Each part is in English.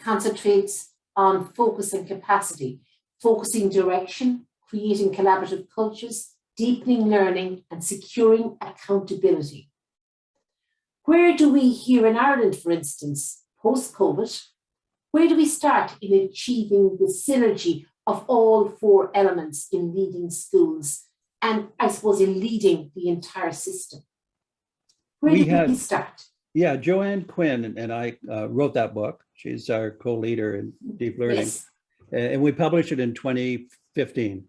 concentrates on focus and capacity, focusing direction, creating collaborative cultures, deepening learning, and securing accountability. Where do we here in Ireland, for instance, post-COVID, where do we start in achieving the synergy of all four elements in leading schools and, I suppose, in leading the entire system? Where do we start? Yeah, Joanne Quinn and I wrote that book. She's our co-leader in deep learning. Yes. And we published it in 2015.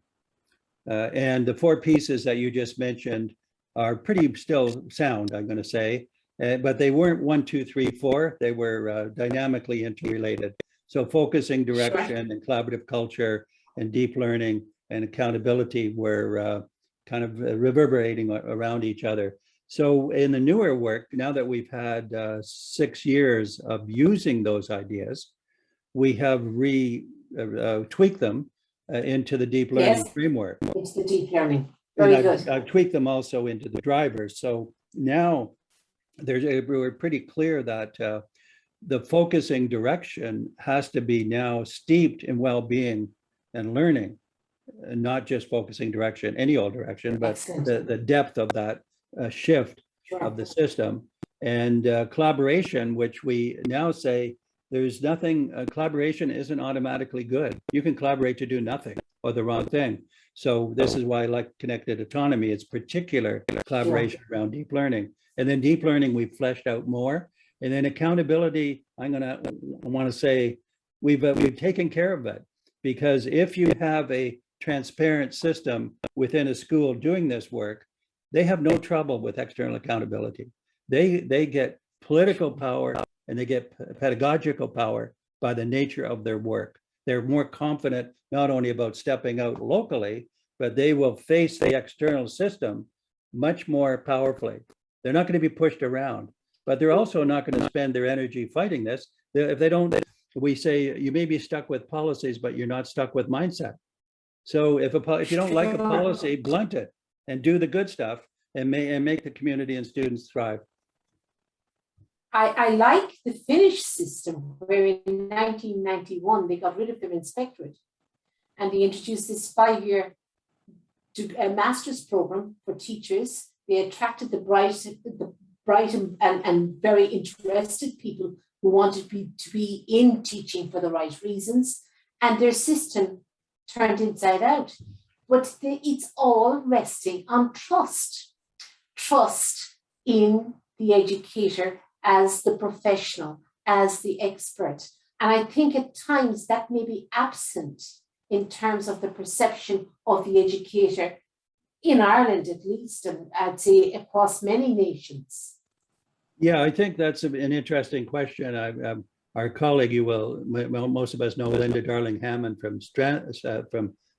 And the four pieces that you just mentioned are pretty still sound, I'm going to say, but they weren't 1, 2, 3, 4. They were dynamically interrelated. So focusing, direction, and collaborative culture, and deep learning and accountability were kind of reverberating around each other. So in the newer work, now that we've had 6 years of using those ideas, we have tweaked them into the deep learning framework. It's the deep learning. Very good. I've tweaked them also into the drivers. So now we're pretty clear that the focusing direction has to be now steeped in well-being and learning, and not just focusing direction, any old direction, but the depth of that shift of the system. And collaboration, which we now say there's nothing, collaboration isn't automatically good. You can collaborate to do nothing or the wrong thing. So this is why I like connected autonomy. It's particular collaboration around deep learning. And then deep learning, we've fleshed out more. And then accountability, I want to say we've taken care of it, because if you have a transparent system within a school doing this work, they have no trouble with external accountability. They get political power and they get pedagogical power by the nature of their work. They're more confident not only about stepping out locally, but they will face the external system much more powerfully. They're not going to be pushed around, but they're also not going to spend their energy fighting this. If they don't, we say you may be stuck with policies, but you're not stuck with mindset. So if you don't like a policy, blunt it and do the good stuff and make the community and students thrive. I like the Finnish system, where in 1991 they got rid of their inspectorate and they introduced this 5-year master's program for teachers. They attracted the bright and very interested people who wanted to be in teaching for the right reasons, and their system turned inside out. But it's all resting on trust in the educator as the professional, as the expert. And I think at times that may be absent in terms of the perception of the educator in Ireland, at least, and I'd say across many nations. Yeah, I think that's an interesting question. Our colleague, most of us know Linda Darling-Hammond from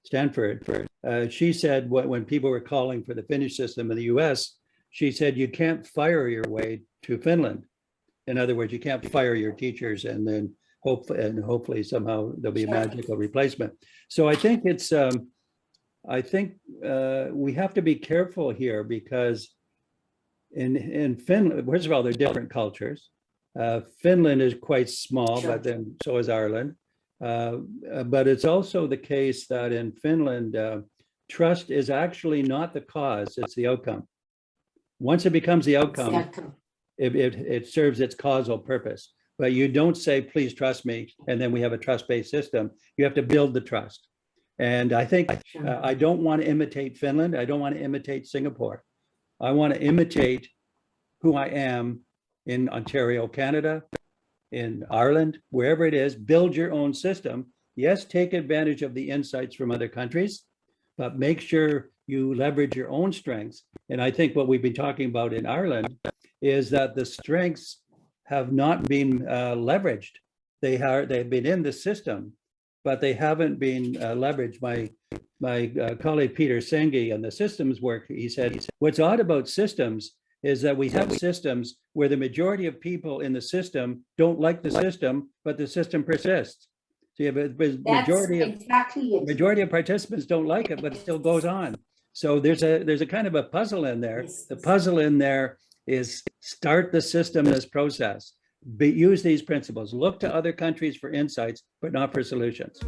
Stanford. She said when people were calling for the Finnish system in the US, she said, you can't fire your way to Finland. In other words, you can't fire your teachers and then hopefully somehow there'll be a magical replacement. So I think we have to be careful here, because in Finland, first of all, they're different cultures. Finland is quite small, but then so is Ireland. But it's also the case that in Finland, trust is actually not the cause, it's the outcome. Once it becomes the outcome, it serves its causal purpose. But you don't say, please trust me, and then we have a trust-based system. You have to build the trust. And I think I don't want to imitate Finland. I don't want to imitate Singapore. I want to imitate who I am in Ontario, Canada, in Ireland, wherever it is. Build your own system. Yes, take advantage of the insights from other countries, but make sure you leverage your own strengths. And I think what we've been talking about in Ireland is that the strengths have not been leveraged. They've been in the system, but they haven't been leveraged. My colleague Peter Senge on the systems work, he said, what's odd about systems is that we have systems where the majority of people in the system don't like the system, but the system persists. So you have a majority of participants don't like it, but it still goes on. So there's a kind of a puzzle in there. The puzzle in there is start the system, this process. use these principles. Look to other countries for insights, but not for solutions.